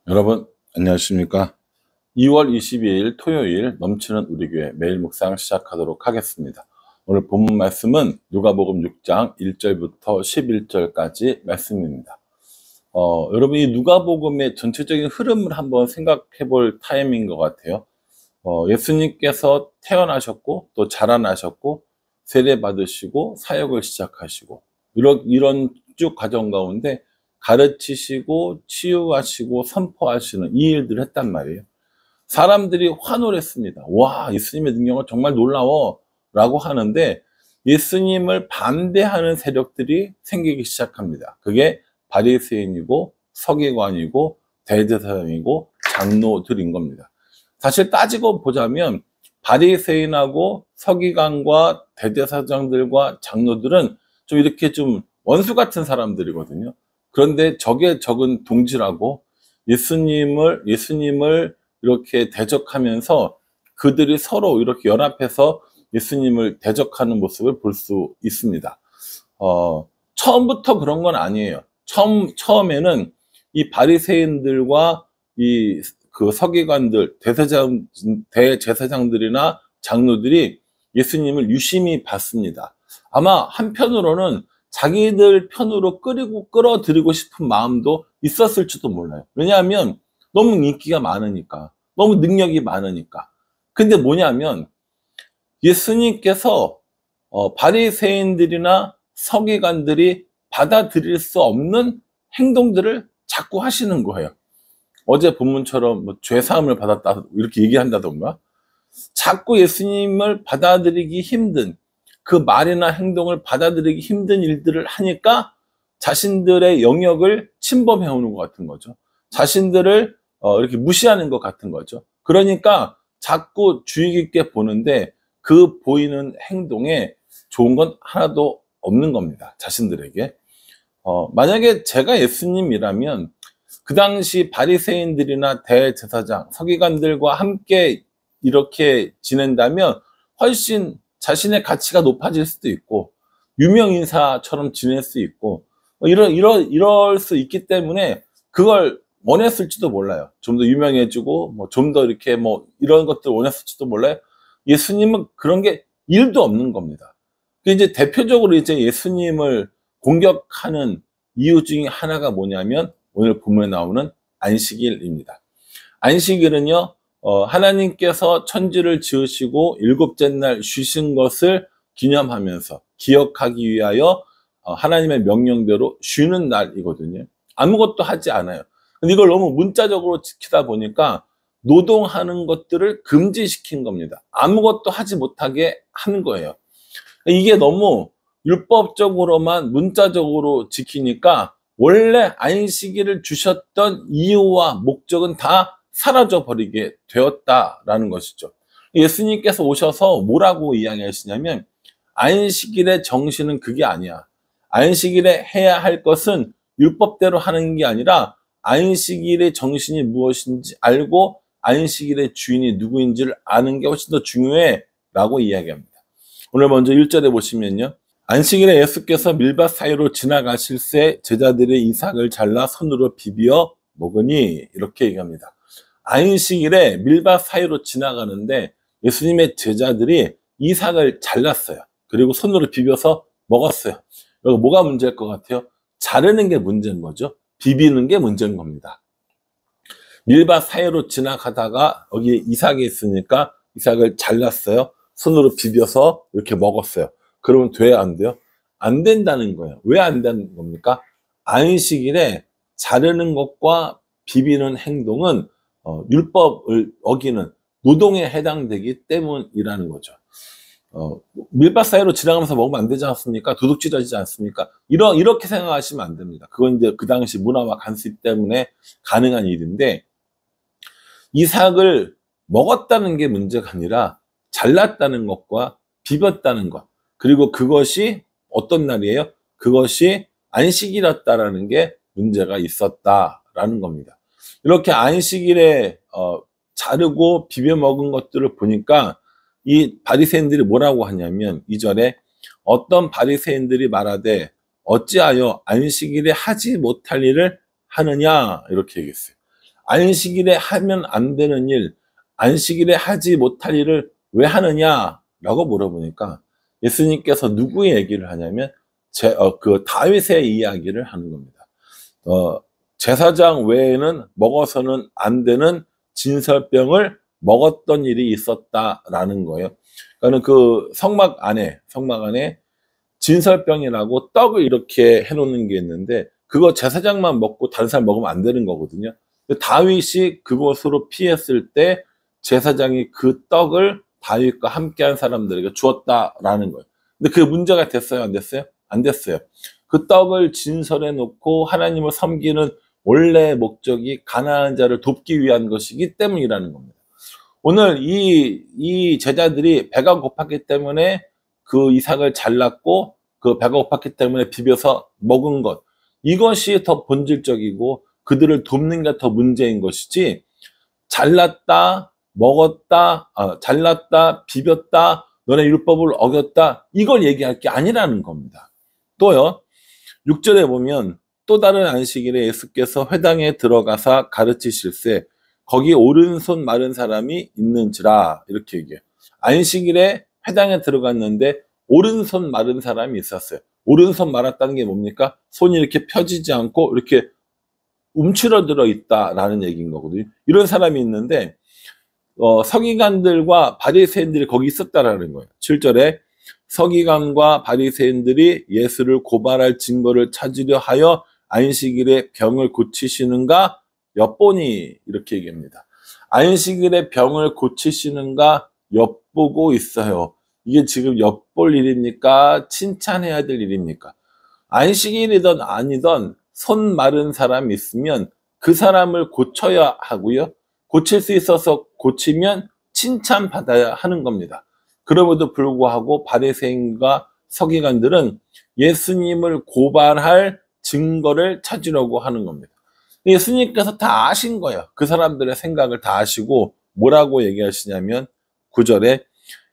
여러분 안녕하십니까? 2월 22일 토요일 넘치는 우리 교회 매일 묵상 시작하도록 하겠습니다. 오늘 본문 말씀은 누가복음 6장 1절부터 11절까지 말씀입니다. 여러분 이 누가복음의 전체적인 흐름을 한번 생각해 볼 타임인 것 같아요. 예수님께서 태어나셨고 또 자라나셨고 세례받으시고 사역을 시작하시고 이런 쭉 과정 가운데 가르치시고 치유하시고 선포하시는 이 일들을 했단 말이에요. 사람들이 환호했습니다. 와, 예수님의 능력은 정말 놀라워 라고 하는데 예수님을 반대하는 세력들이 생기기 시작합니다. 그게 바리새인이고 서기관이고 대제사장이고 장로들인 겁니다. 사실 따지고 보자면 바리새인하고 서기관과 대제사장들과 장로들은 좀 이렇게 좀 원수 같은 사람들이거든요. 그런데 적에 적은 동지라고 예수님을 이렇게 대적하면서 그들이 서로 이렇게 연합해서 예수님을 대적하는 모습을 볼 수 있습니다. 처음부터 그런 건 아니에요. 처음에는 이 바리새인들과 그 서기관들, 대제사장들이나 장로들이 예수님을 유심히 봤습니다. 아마 한편으로는 자기들 편으로 끌어들이고 싶은 마음도 있었을지도 몰라요. 왜냐하면 너무 인기가 많으니까, 너무 능력이 많으니까. 근데 뭐냐면 예수님께서 바리새인들이나 서기관들이 받아들일 수 없는 행동들을 자꾸 하시는 거예요. 어제 본문처럼 뭐 죄사함을 받았다 이렇게 얘기한다던가 자꾸 예수님을 받아들이기 힘든 그 말이나 행동을 받아들이기 힘든 일들을 하니까 자신들의 영역을 침범해 오는 것 같은 거죠. 자신들을 이렇게 무시하는 것 같은 거죠. 그러니까 자꾸 주의 깊게 보는데 그 보이는 행동에 좋은 건 하나도 없는 겁니다. 자신들에게. 만약에 제가 예수님이라면 그 당시 바리새인들이나 대제사장, 서기관들과 함께 이렇게 지낸다면 훨씬 자신의 가치가 높아질 수도 있고 유명인사처럼 지낼 수 있고 이럴 수 있기 때문에 그걸 원했을지도 몰라요. 좀 더 유명해지고 뭐 좀 더 이렇게 뭐 이런 것들 원했을지도 몰라요. 예수님은 그런 게 1도 없는 겁니다. 이제 대표적으로 이제 예수님을 공격하는 이유 중에 하나가 뭐냐면 오늘 본문에 나오는 안식일입니다. 안식일은요, 하나님께서 천지를 지으시고 7째 날 쉬신 것을 기념하면서 기억하기 위하여 하나님의 명령대로 쉬는 날이거든요. 아무것도 하지 않아요. 근데 이걸 너무 문자적으로 지키다 보니까 노동하는 것들을 금지시킨 겁니다. 아무것도 하지 못하게 하는 거예요. 이게 너무 율법적으로만 문자적으로 지키니까 원래 안식일을 주셨던 이유와 목적은 다 사라져 버리게 되었다라는 것이죠. 예수님께서 오셔서 뭐라고 이야기하시냐면 안식일의 정신은 그게 아니야. 안식일에 해야 할 것은 율법대로 하는 게 아니라 안식일의 정신이 무엇인지 알고 안식일의 주인이 누구인지를 아는 게 훨씬 더 중요해 라고 이야기합니다. 오늘 먼저 1절에 보시면요. 안식일에 예수께서 밀밭 사이로 지나가실 새 제자들의 이삭을 잘라 손으로 비비어 먹으니 이렇게 얘기합니다. 안식일에 밀밭 사이로 지나가는데 예수님의 제자들이 이삭을 잘랐어요. 그리고 손으로 비벼서 먹었어요. 여기 뭐가 문제일 것 같아요? 자르는 게 문제인 거죠. 비비는 게 문제인 겁니다. 밀밭 사이로 지나가다가 여기 이삭이 있으니까 이삭을 잘랐어요. 손으로 비벼서 이렇게 먹었어요. 그러면 돼요, 안 돼요? 안 된다는 거예요. 왜 안 되는 겁니까? 안식일에 자르는 것과 비비는 행동은 율법을 어기는 노동에 해당되기 때문이라는 거죠. 밀밭 사이로 지나가면서 먹으면 안 되지 않습니까? 도둑질하지 않습니까? 이렇게 생각하시면 안 됩니다. 그건 이제 그 당시 문화와 관습 때문에 가능한 일인데 이삭을 먹었다는 게 문제가 아니라 잘랐다는 것과 비볐다는 것 그리고 그것이 어떤 날이에요? 그것이 안식일이었다라는 게 문제가 있었다라는 겁니다. 이렇게 안식일에 자르고 비벼 먹은 것들을 보니까 이 바리새인들이 뭐라고 하냐면 2절에 어떤 바리새인들이 말하되 어찌하여 안식일에 하지 못할 일을 하느냐 이렇게 얘기했어요. 안식일에 하면 안 되는 일, 안식일에 하지 못할 일을 왜 하느냐라고 물어보니까 예수님께서 누구의 얘기를 하냐면 그 다윗의 이야기를 하는 겁니다. 제사장 외에는 먹어서는 안 되는 진설병을 먹었던 일이 있었다라는 거예요. 그러니까 그 성막 안에 진설병이라고 떡을 이렇게 해놓는 게 있는데 그거 제사장만 먹고 다른 사람 먹으면 안 되는 거거든요. 다윗이 그곳으로 피했을 때 제사장이 그 떡을 다윗과 함께한 사람들에게 주었다라는 거예요. 근데 그게 문제가 됐어요? 안 됐어요? 안 됐어요. 그 떡을 진설해 놓고 하나님을 섬기는 원래 목적이 가난한 자를 돕기 위한 것이기 때문이라는 겁니다. 오늘 이 제자들이 배가 고팠기 때문에 그 이삭을 잘랐고 그 배가 고팠기 때문에 비벼서 먹은 것, 이것이 더 본질적이고 그들을 돕는 게 더 문제인 것이지, 잘랐다, 먹었다, 잘랐다, 비볐다, 너네 율법을 어겼다, 이걸 얘기할 게 아니라는 겁니다. 또요, 6절에 보면 또 다른 안식일에 예수께서 회당에 들어가사 가르치실세 거기 오른손 마른 사람이 있는지라, 이렇게 얘기해요. 안식일에 회당에 들어갔는데 오른손 마른 사람이 있었어요. 오른손 말았다는 게 뭡니까? 손이 이렇게 펴지지 않고 이렇게 움츠러들어 있다라는 얘기인 거거든요. 이런 사람이 있는데 서기관들과 바리새인들이 거기 있었다라는 거예요. 7절에 서기관과 바리새인들이 예수를 고발할 증거를 찾으려 하여 안식일에 병을 고치시는가 엿보니, 이렇게 얘기합니다. 안식일에 병을 고치시는가 엿보고 있어요. 이게 지금 엿볼 일입니까? 칭찬해야 될 일입니까? 안식일이든 아니든 손 마른 사람이 있으면 그 사람을 고쳐야 하고요. 고칠 수 있어서 고치면 칭찬받아야 하는 겁니다. 그럼에도 불구하고 바리새인과 서기관들은 예수님을 고발할 증거를 찾으려고 하는 겁니다. 예수님께서 다 아신 거예요. 그 사람들의 생각을 다 아시고 뭐라고 얘기하시냐면 9절에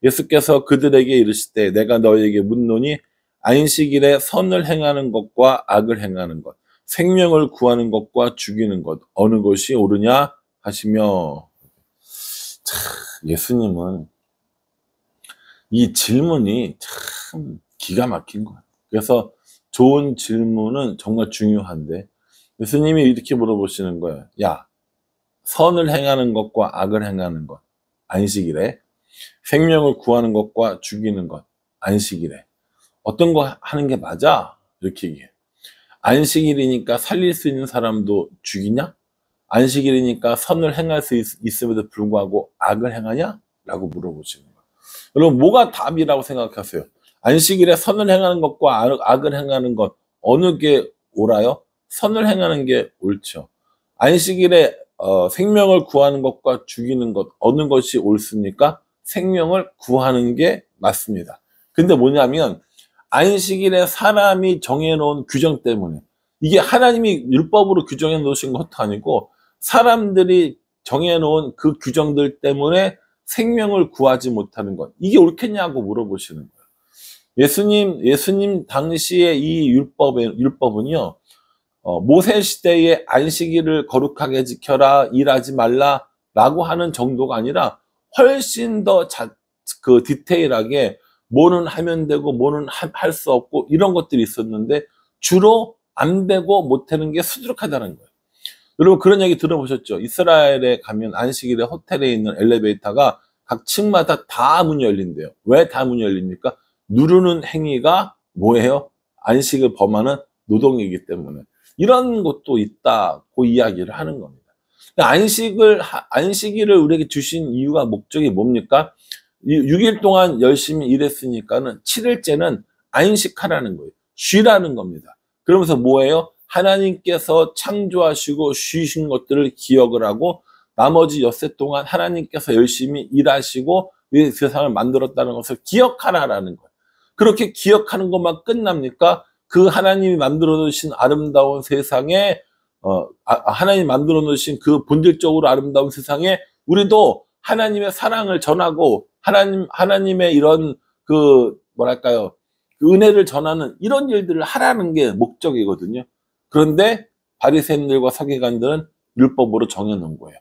예수께서 그들에게 이르시되 내가 너희에게 묻노니 안식일에 선을 행하는 것과 악을 행하는 것, 생명을 구하는 것과 죽이는 것 어느 것이 옳으냐 하시며, 예수님은 이 질문이 참 기가 막힌 거예요. 그래서 좋은 질문은 정말 중요한데 예수님이 이렇게 물어보시는 거예요. 야, 선을 행하는 것과 악을 행하는 것 안식일에, 생명을 구하는 것과 죽이는 것 안식일에 어떤 거 하는 게 맞아? 이렇게 얘기해요. 안식일이니까 살릴 수 있는 사람도 죽이냐? 안식일이니까 선을 행할 수 있음에도 불구하고 악을 행하냐? 라고 물어보시는 거예요. 여러분, 뭐가 답이라고 생각하세요? 안식일에 선을 행하는 것과 악을 행하는 것 어느 게 옳아요? 선을 행하는 게 옳죠. 안식일에 생명을 구하는 것과 죽이는 것 어느 것이 옳습니까? 생명을 구하는 게 맞습니다. 근데 뭐냐면 안식일에 사람이 정해놓은 규정 때문에, 이게 하나님이 율법으로 규정해 놓으신 것도 아니고 사람들이 정해놓은 그 규정들 때문에 생명을 구하지 못하는 것, 이게 옳겠냐고 물어보시는 거예요. 예수님 당시에 이 율법은요, 모세 시대의 안식일을 거룩하게 지켜라, 일하지 말라라고 하는 정도가 아니라 훨씬 더 그 디테일하게 뭐는 하면 되고 뭐는 할 수 없고 이런 것들이 있었는데 주로 안 되고 못하는 게 수두룩하다는 거예요. 여러분, 그런 얘기 들어보셨죠? 이스라엘에 가면 안식일에 호텔에 있는 엘리베이터가 각 층마다 다 문이 열린대요. 왜 다 문이 열립니까? 누르는 행위가 뭐예요? 안식을 범하는 노동이기 때문에. 이런 것도 있다고 이야기를 하는 겁니다. 안식일을 우리에게 주신 이유가, 목적이 뭡니까? 6일 동안 열심히 일했으니까는 7일째는 안식하라는 거예요. 쉬라는 겁니다. 그러면서 뭐예요? 하나님께서 창조하시고 쉬신 것들을 기억을 하고 나머지 엿새 동안 하나님께서 열심히 일하시고 이 세상을 만들었다는 것을 기억하라라는 거예요. 그렇게 기억하는 것만 끝납니까? 그 하나님이 만들어 놓으신 아름다운 세상에 하나님이 만들어 놓으신 그 본질적으로 아름다운 세상에 우리도 하나님의 사랑을 전하고 하나님의 이런 그 뭐랄까요, 그 은혜를 전하는 이런 일들을 하라는 게 목적이거든요. 그런데 바리새인들과 서기관들은 율법으로 정해놓은 거예요.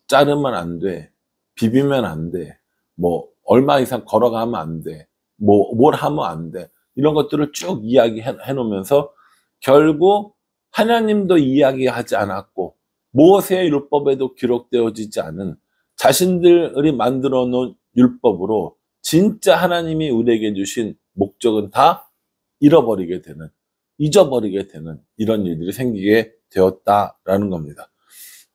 자르면 안 돼. 비비면 안 돼. 뭐 얼마 이상 걸어가면 안 돼. 뭐 뭘 하면 안 돼. 이런 것들을 쭉 이야기해 놓으면서 결국 하나님도 이야기하지 않았고 모세의 율법에도 기록되어지지 않은 자신들이 만들어 놓은 율법으로 진짜 하나님이 우리에게 주신 목적은 다 잃어버리게 되는, 잊어버리게 되는 이런 일들이 생기게 되었다라는 겁니다.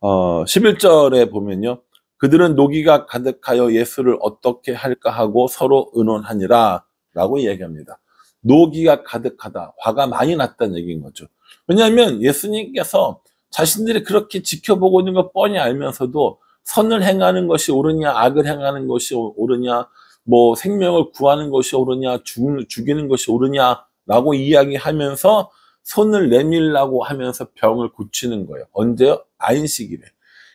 11절에 보면요. 그들은 노기가 가득하여 예수를 어떻게 할까 하고 서로 의논하니라 라고 이야기합니다. 노기가 가득하다. 화가 많이 났다는 얘기인 거죠. 왜냐하면 예수님께서 자신들이 그렇게 지켜보고 있는 걸 뻔히 알면서도 선을 행하는 것이 옳으냐, 악을 행하는 것이 옳으냐, 뭐 생명을 구하는 것이 옳으냐, 죽이는 것이 옳으냐라고 이야기하면서 손을 내밀라고 하면서 병을 고치는 거예요. 언제요? 안식일에.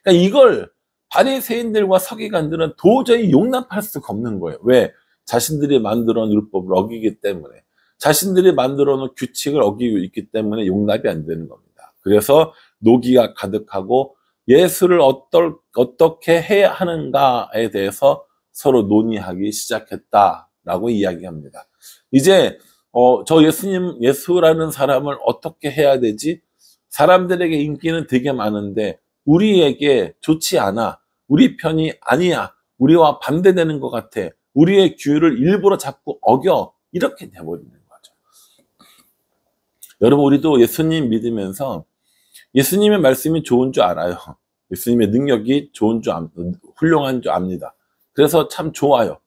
그러니까 이걸 바리새인들과 서기관들은 도저히 용납할 수가 없는 거예요. 왜? 자신들이 만들어 놓은 율법을 어기기 때문에, 자신들이 만들어 놓은 규칙을 어기고 있기 때문에 용납이 안 되는 겁니다. 그래서 노기가 가득하고 예수를 어떻게 해야 하는가에 대해서 서로 논의하기 시작했다라고 이야기합니다. 이제 저 예수라는 사람을 어떻게 해야 되지? 사람들에게 인기는 되게 많은데 우리에게 좋지 않아. 우리 편이 아니야. 우리와 반대되는 것 같아. 우리의 규율을 일부러 자꾸 어겨. 이렇게 돼버리는 거죠. 여러분, 우리도 예수님 믿으면서 예수님의 말씀이 좋은 줄 알아요. 예수님의 능력이 훌륭한 줄 압니다. 그래서 참 좋아요.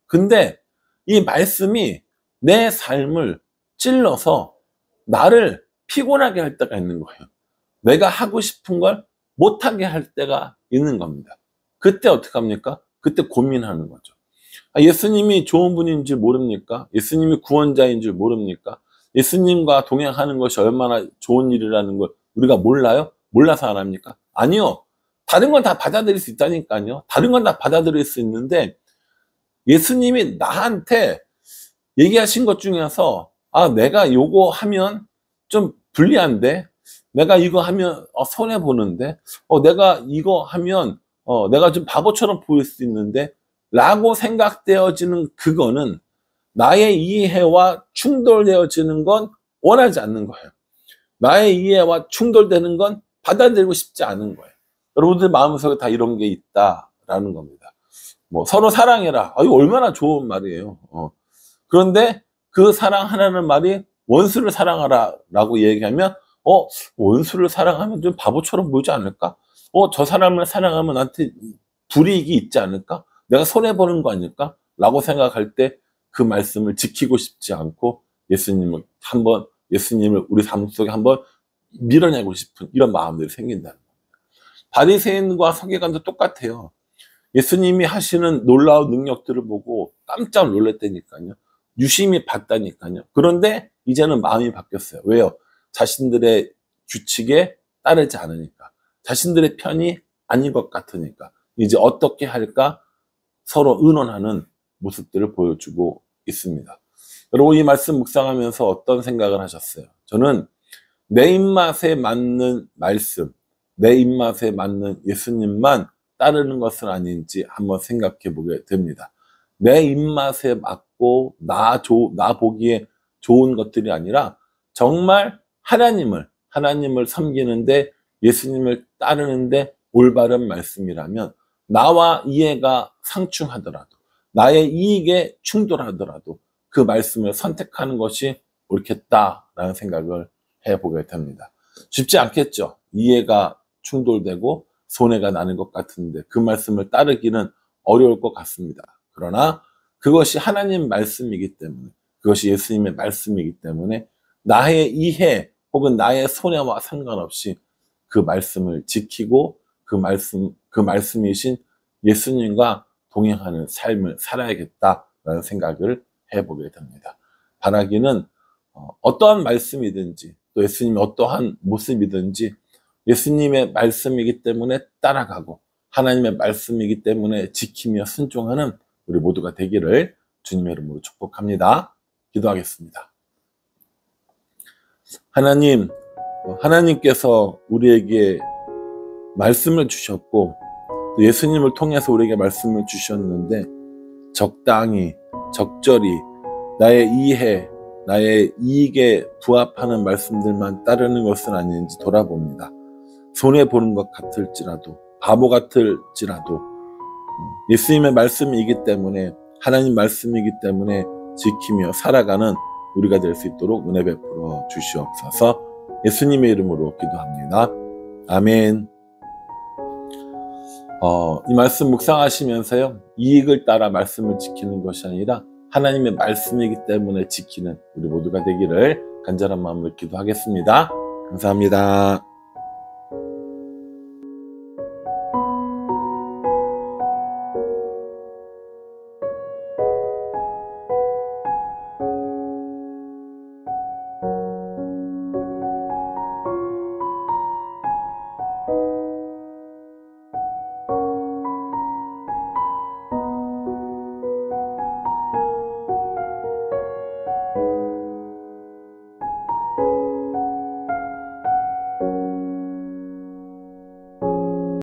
근데 이 말씀이 내 삶을 찔러서 나를 피곤하게 할 때가 있는 거예요. 내가 하고 싶은 걸 못하게 할 때가 있는 겁니다. 그때 어떡합니까? 그때 고민하는 거죠. 예수님이 좋은 분인 줄 모릅니까? 예수님이 구원자인 줄 모릅니까? 예수님과 동행하는 것이 얼마나 좋은 일이라는 걸 우리가 몰라요? 몰라서 안 합니까? 아니요. 다른 건 다 받아들일 수 있다니까요. 다른 건 다 받아들일 수 있는데 예수님이 나한테 얘기하신 것 중에서 내가 요거 하면 좀 불리한데, 내가 이거 하면 손해보는데, 내가 이거 하면 내가 좀 바보처럼 보일 수 있는데 라고 생각되어지는 그거는 나의 이해와 충돌되어지는 건 원하지 않는 거예요. 나의 이해와 충돌되는 건 받아들이고 싶지 않은 거예요. 여러분들 마음속에 다 이런 게 있다라는 겁니다. 뭐 서로 사랑해라. 이거 얼마나 좋은 말이에요. 그런데 그 사랑하라는 말이 원수를 사랑하라 라고 얘기하면 원수를 사랑하면 좀 바보처럼 보이지 않을까? 저 사람을 사랑하면 나한테 불이익이 있지 않을까? 내가 손해보는 거 아닐까? 라고 생각할 때 그 말씀을 지키고 싶지 않고 예수님을 우리 삶 속에 한번 밀어내고 싶은 이런 마음들이 생긴다는 겁니다. 바리새인과 서기관도 똑같아요. 예수님이 하시는 놀라운 능력들을 보고 깜짝 놀랐다니까요. 유심히 봤다니까요. 그런데 이제는 마음이 바뀌었어요. 왜요? 자신들의 규칙에 따르지 않으니까. 자신들의 편이 아닌 것 같으니까. 이제 어떻게 할까? 서로 의논하는 모습들을 보여주고 있습니다. 여러분, 이 말씀 묵상하면서 어떤 생각을 하셨어요? 저는 내 입맛에 맞는 말씀, 내 입맛에 맞는 예수님만 따르는 것은 아닌지 한번 생각해 보게 됩니다. 내 입맛에 맞고 나 보기에 좋은 것들이 아니라 정말 하나님을 섬기는데 예수님을 따르는데 올바른 말씀이라면 나와 이해가 상충하더라도 나의 이익에 충돌하더라도 그 말씀을 선택하는 것이 옳겠다라는 생각을 해보게 됩니다. 쉽지 않겠죠. 이해가 충돌되고 손해가 나는 것 같은데 그 말씀을 따르기는 어려울 것 같습니다. 그러나 그것이 하나님 말씀이기 때문에, 그것이 예수님의 말씀이기 때문에 나의 이해 혹은 나의 손해와 상관없이 그 말씀을 지키고 그 말씀이신 예수님과 동행하는 삶을 살아야겠다라는 생각을 해보게 됩니다. 바라기는 어떠한 말씀이든지 또 예수님이 어떠한 모습이든지 예수님의 말씀이기 때문에 따라가고 하나님의 말씀이기 때문에 지키며 순종하는 우리 모두가 되기를 주님의 이름으로 축복합니다. 기도하겠습니다. 하나님께서 우리에게 말씀을 주셨고 또 예수님을 통해서 우리에게 말씀을 주셨는데 적당히 적절히 나의 이해, 나의 이익에 부합하는 말씀들만 따르는 것은 아닌지 돌아봅니다. 손해보는 것 같을지라도 바보 같을지라도 예수님의 말씀이기 때문에 하나님 말씀이기 때문에 지키며 살아가는 우리가 될 수 있도록 은혜 베풀어 주시옵소서. 예수님의 이름으로 기도합니다. 아멘. 이 말씀 묵상하시면서요, 이익을 따라 말씀을 지키는 것이 아니라 하나님의 말씀이기 때문에 지키는 우리 모두가 되기를 간절한 마음으로 기도하겠습니다. 감사합니다.